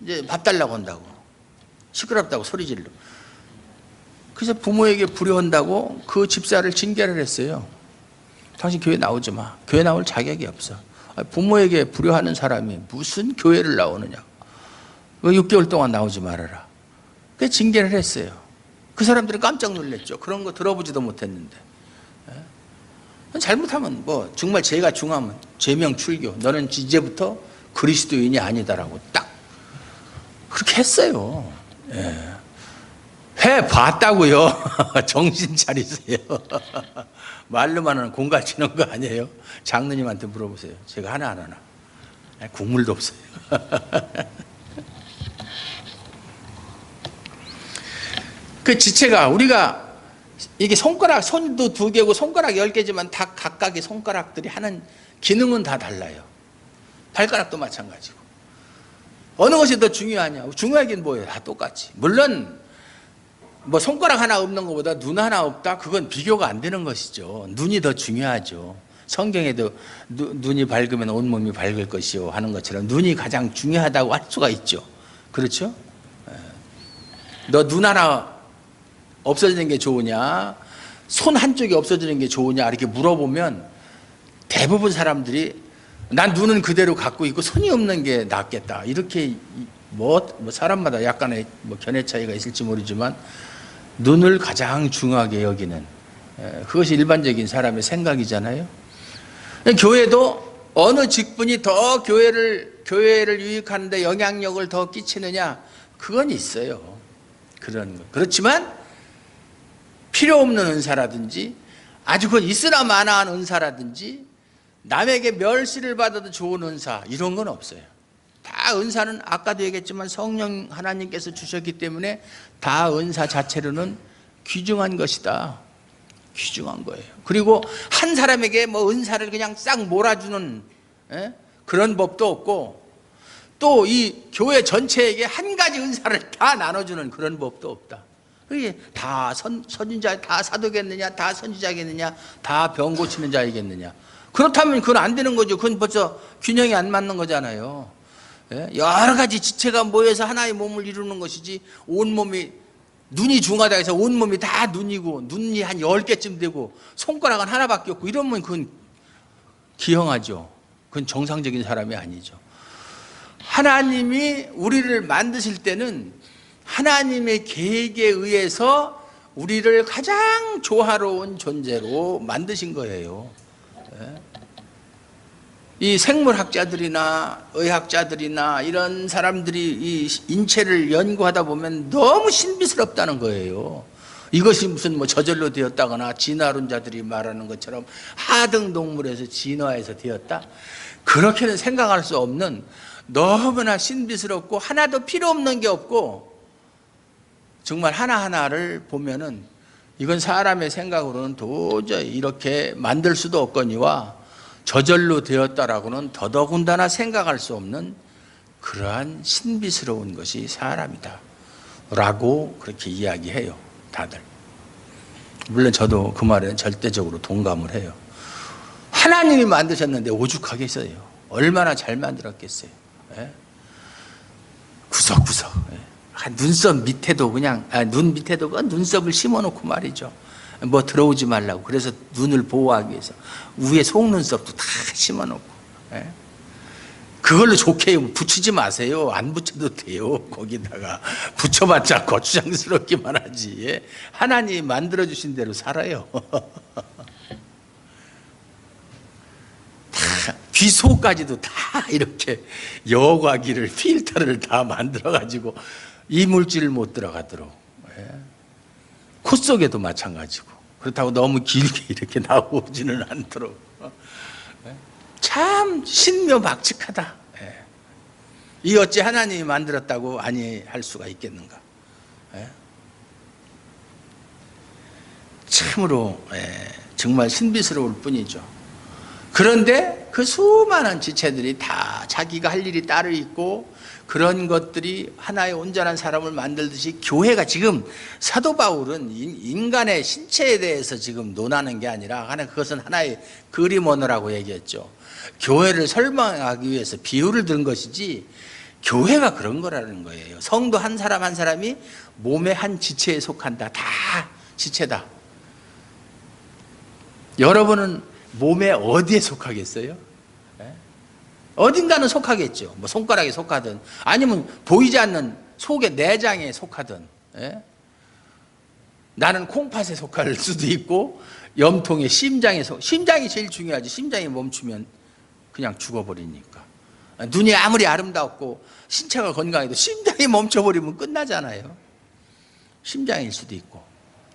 Speaker 1: 이제 밥 달라고 한다고. 시끄럽다고 소리 질러. 그래서 부모에게 불효한다고 그 집사를 징계를 했어요. 당신 교회 나오지 마. 교회 나올 자격이 없어. 부모에게 불효하는 사람이 무슨 교회를 나오느냐. 6개월 동안 나오지 말아라. 그래서 징계를 했어요. 그 사람들은 깜짝 놀랐죠. 그런 거 들어보지도 못했는데. 잘못하면 뭐 정말 죄가 중하면 죄명 출교, 너는 이제부터 그리스도인이 아니다라고 딱 그렇게 했어요. 해봤다고요. 정신 차리세요. 말로만 공갈치는 거 아니에요. 장로님한테 물어보세요. 제가 하나 안 하나. 국물도 없어요. 그 지체가 우리가 이게 손가락, 손도 2개고 손가락 10개지만 다 각각의 손가락들이 하는 기능은 다 달라요. 발가락도 마찬가지고. 어느 것이 더 중요하냐? 중요하긴 뭐예요? 다 똑같지. 물론 뭐 손가락 하나 없는 것보다 눈 하나 없다? 그건 비교가 안 되는 것이죠. 눈이 더 중요하죠. 성경에도 눈이 밝으면 온몸이 밝을 것이요 하는 것처럼 눈이 가장 중요하다고 할 수가 있죠. 그렇죠? 너 눈 하나 없어지는 게 좋으냐, 손 한쪽이 없어지는 게 좋으냐 이렇게 물어보면 대부분 사람들이 난 눈은 그대로 갖고 있고 손이 없는 게 낫겠다 이렇게 뭐 사람마다 약간의 뭐 견해 차이가 있을지 모르지만 눈을 가장 중요하게 여기는, 그것이 일반적인 사람의 생각이잖아요. 교회도 어느 직분이 더 교회를 유익하는 데 영향력을 더 끼치느냐, 그건 있어요. 그런 거. 그렇지만 필요 없는 은사라든지 아주 그건 있으나 마나한 은사라든지 남에게 멸시를 받아도 좋은 은사 이런 건 없어요. 다 은사는 아까도 얘기했지만 성령 하나님께서 주셨기 때문에 다 은사 자체로는 귀중한 것이다. 귀중한 거예요. 그리고 한 사람에게 뭐 은사를 그냥 싹 몰아주는 그런 법도 없고, 또 이 교회 전체에게 한 가지 은사를 다 나눠주는 그런 법도 없다. 그게 다 선지자, 다 사도겠느냐, 다 선지자겠느냐, 다 병 고치는 자이겠느냐. 그렇다면 그건 안 되는 거죠. 그건 벌써 균형이 안 맞는 거잖아요. 여러 가지 지체가 모여서 하나의 몸을 이루는 것이지, 온몸이, 눈이 중하다 해서 온몸이 다 눈이고 눈이 한 10개쯤 되고 손가락은 하나밖에 없고 이러면 그건 기형하죠. 그건 정상적인 사람이 아니죠. 하나님이 우리를 만드실 때는 하나님의 계획에 의해서 우리를 가장 조화로운 존재로 만드신 거예요. 이 생물학자들이나 의학자들이나 이런 사람들이 이 인체를 연구하다 보면 너무 신비스럽다는 거예요. 이것이 무슨 뭐 저절로 되었다거나 진화론자들이 말하는 것처럼 하등 동물에서 진화해서 되었다? 그렇게는 생각할 수 없는 너무나 신비스럽고 하나도 필요 없는 게 없고, 정말 하나하나를 보면은 이건 사람의 생각으로는 도저히 이렇게 만들 수도 없거니와 저절로 되었다라고는 더더군다나 생각할 수 없는 그러한 신비스러운 것이 사람이다 라고 그렇게 이야기해요, 다들. 물론 저도 그 말에는 절대적으로 동감을 해요. 하나님이 만드셨는데 오죽하겠어요. 얼마나 잘 만들었겠어요. 예? 구석구석. 예? 눈썹 밑에도 그냥 눈 밑에도 그 눈썹을 심어놓고 말이죠. 뭐 들어오지 말라고. 그래서 눈을 보호하기 위해서 위에 속눈썹도 다 심어놓고. 예? 그걸로 좋게 붙이지 마세요. 안 붙여도 돼요. 거기다가 붙여봤자 거추장스럽기만 하지. 예? 하나님이 만들어주신 대로 살아요. 귀 속까지도 다 이렇게 여과기를 필터를 다 만들어가지고 이물질을 못 들어가도록. 예? 코 속에도 마찬가지고. 그렇다고 너무 길게 이렇게 나오지는 않도록. 예? 참 신묘박측하다. 예. 이 어찌 하나님이 만들었다고 아니할 수가 있겠는가. 예? 참으로 정말 신비스러울 뿐이죠. 그런데 그 수많은 지체들이 다 자기가 할 일이 따로 있고 그런 것들이 하나의 온전한 사람을 만들듯이 교회가 지금 사도 바울은 인간의 신체에 대해서 지금 논하는 게 아니라 그것은 하나의 그림 언어라고 얘기했죠. 교회를 설명하기 위해서 비유를 든 것이지 교회가 그런 거라는 거예요. 성도 한 사람 한 사람이 몸의 한 지체에 속한다. 다 지체다. 여러분은 몸에 어디에 속하겠어요? 어딘가는 속하겠죠. 뭐 손가락에 속하든 아니면 보이지 않는 속의 내장에 속하든. 나는 콩팥에 속할 수도 있고 염통에 심장에 심장이 제일 중요하지. 심장이 멈추면 그냥 죽어버리니까. 눈이 아무리 아름답고 신체가 건강해도 심장이 멈춰버리면 끝나잖아요. 심장일 수도 있고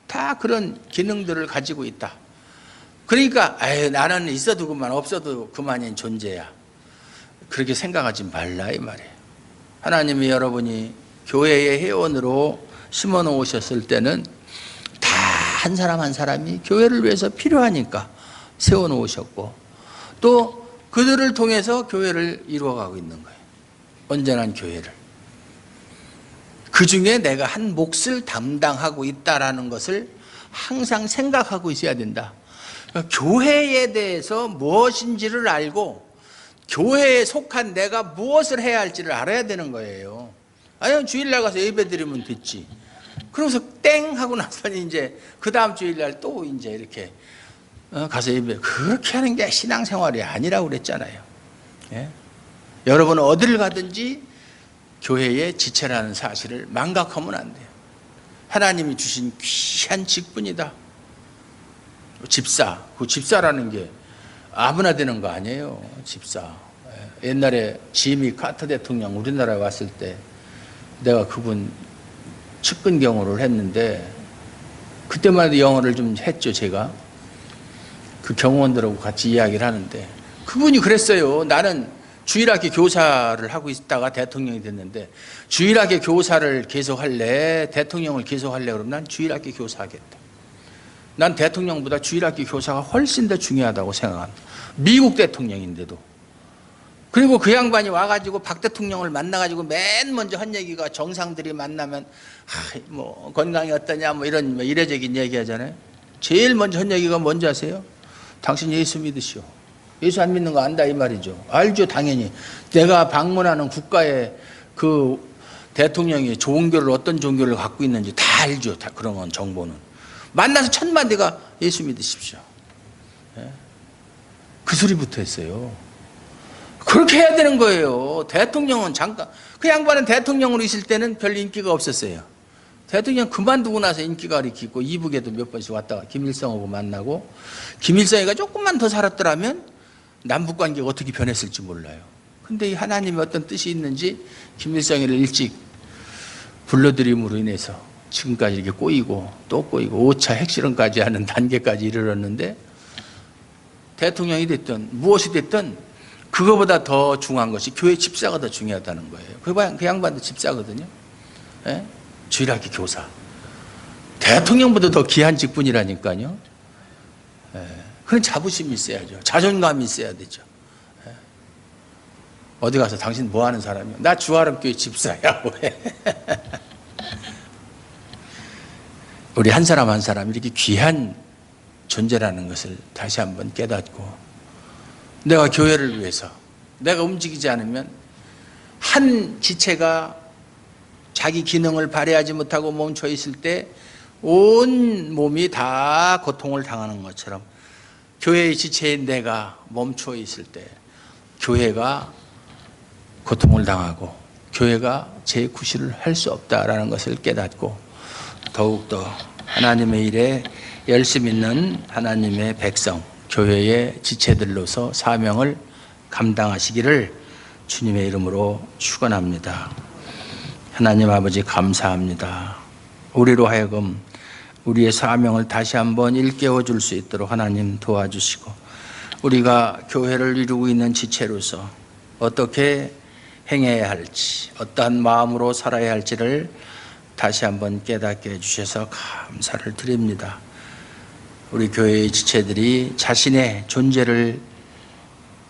Speaker 1: 다 그런 기능들을 가지고 있다. 그러니까 나는 있어도 그만 없어도 그만인 존재야. 그렇게 생각하지 말라 이 말이에요. 하나님이 여러분이 교회의 회원으로 심어놓으셨을 때는 다 한 사람 한 사람이 교회를 위해서 필요하니까 세워놓으셨고 또 그들을 통해서 교회를 이루어가고 있는 거예요. 온전한 교회를. 그 중에 내가 한 몫을 담당하고 있다라는 것을 항상 생각하고 있어야 된다. 교회에 대해서 무엇인지를 알고 교회에 속한 내가 무엇을 해야 할지를 알아야 되는 거예요. 아니면 주일날 가서 예배 드리면 됐지. 그러면서 땡 하고 나서는 이제 그 다음 주일날 또 이제 이렇게 가서 예배. 그렇게 하는 게 신앙생활이 아니라고 그랬잖아요. 예? 여러분은 어디를 가든지 교회의 지체라는 사실을 망각하면 안 돼요. 하나님이 주신 귀한 직분이다. 집사, 그 집사라는 게 아무나 되는 거 아니에요. 집사. 옛날에 지미 카터 대통령 우리나라에 왔을 때 내가 그분 측근 경호를 했는데 그때만 해도 영어를 좀 했죠. 제가 그 경호원들하고 같이 이야기를 하는데 그분이 그랬어요. 나는 주일학교 교사를 하고 있다가 대통령이 됐는데 주일학교 교사를 계속할래? 대통령을 계속할래? 그러면 난 주일학교 교사 하겠다. 난 대통령보다 주일학교 교사가 훨씬 더 중요하다고 생각한다. 미국 대통령인데도. 그리고 그 양반이 와가지고 박 대통령을 만나가지고 맨 먼저 한 얘기가 정상들이 만나면 뭐 건강이 어떠냐 뭐 이런 뭐 이례적인 얘기 하잖아요. 제일 먼저 한 얘기가 뭔지 아세요? 당신 예수 믿으시오. 예수 안 믿는 거 안다 이 말이죠. 알죠 당연히. 내가 방문하는 국가의 그 대통령이 종교를 어떤 종교를 갖고 있는지 다 알죠. 다 그런 건 정보는. 만나서 첫 마디가 예수 믿으십시오. 그 소리부터 했어요. 그렇게 해야 되는 거예요. 대통령은 잠깐 그 양반은 대통령으로 있을 때는 별 인기가 없었어요. 대통령 그만두고 나서 인기가 이렇게 있고 이북에도 몇 번씩 왔다가 김일성하고 만나고 김일성이가 조금만 더 살았더라면 남북관계가 어떻게 변했을지 몰라요. 근데 이 하나님의 어떤 뜻이 있는지 김일성이를 일찍 불러들임으로 인해서 지금까지 이렇게 꼬이고 또 꼬이고 5차 핵실험까지 하는 단계까지 이르렀는데 대통령이 됐든 무엇이 됐든 그거보다 더 중요한 것이 교회 집사가 더 중요하다는 거예요. 그 양반도 집사거든요. 예? 주일학교 교사. 대통령보다 더 귀한 직분이라니까요. 예. 그런 자부심이 있어야죠. 자존감이 있어야 되죠. 예. 어디 가서 당신 뭐 하는 사람이야? 나 주하람교회 집사야. 우리 한 사람 한 사람 이렇게 귀한 존재라는 것을 다시 한번 깨닫고 내가 교회를 위해서 내가 움직이지 않으면 한 지체가 자기 기능을 발휘하지 못하고 멈춰 있을 때 온 몸이 다 고통을 당하는 것처럼 교회의 지체인 내가 멈춰 있을 때 교회가 고통을 당하고 교회가 제 구실을 할 수 없다라는 것을 깨닫고 더욱더 하나님의 일에 열심 있는 하나님의 백성, 교회의 지체들로서 사명을 감당하시기를 주님의 이름으로 축원합니다. 하나님 아버지 감사합니다. 우리로 하여금 우리의 사명을 다시 한번 일깨워 줄 수 있도록 하나님 도와주시고 우리가 교회를 이루고 있는 지체로서 어떻게 행해야 할지 어떠한 마음으로 살아야 할지를 다시 한번 깨닫게 해주셔서 감사를 드립니다. 우리 교회의 지체들이 자신의 존재를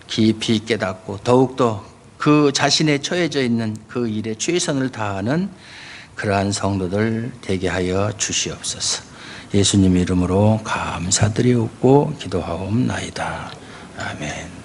Speaker 1: 깊이 깨닫고 더욱더 그 자신에 처해져 있는 그 일에 최선을 다하는 그러한 성도들 되게 하여 주시옵소서. 예수님 이름으로 감사드리옵고 기도하옵나이다. 아멘.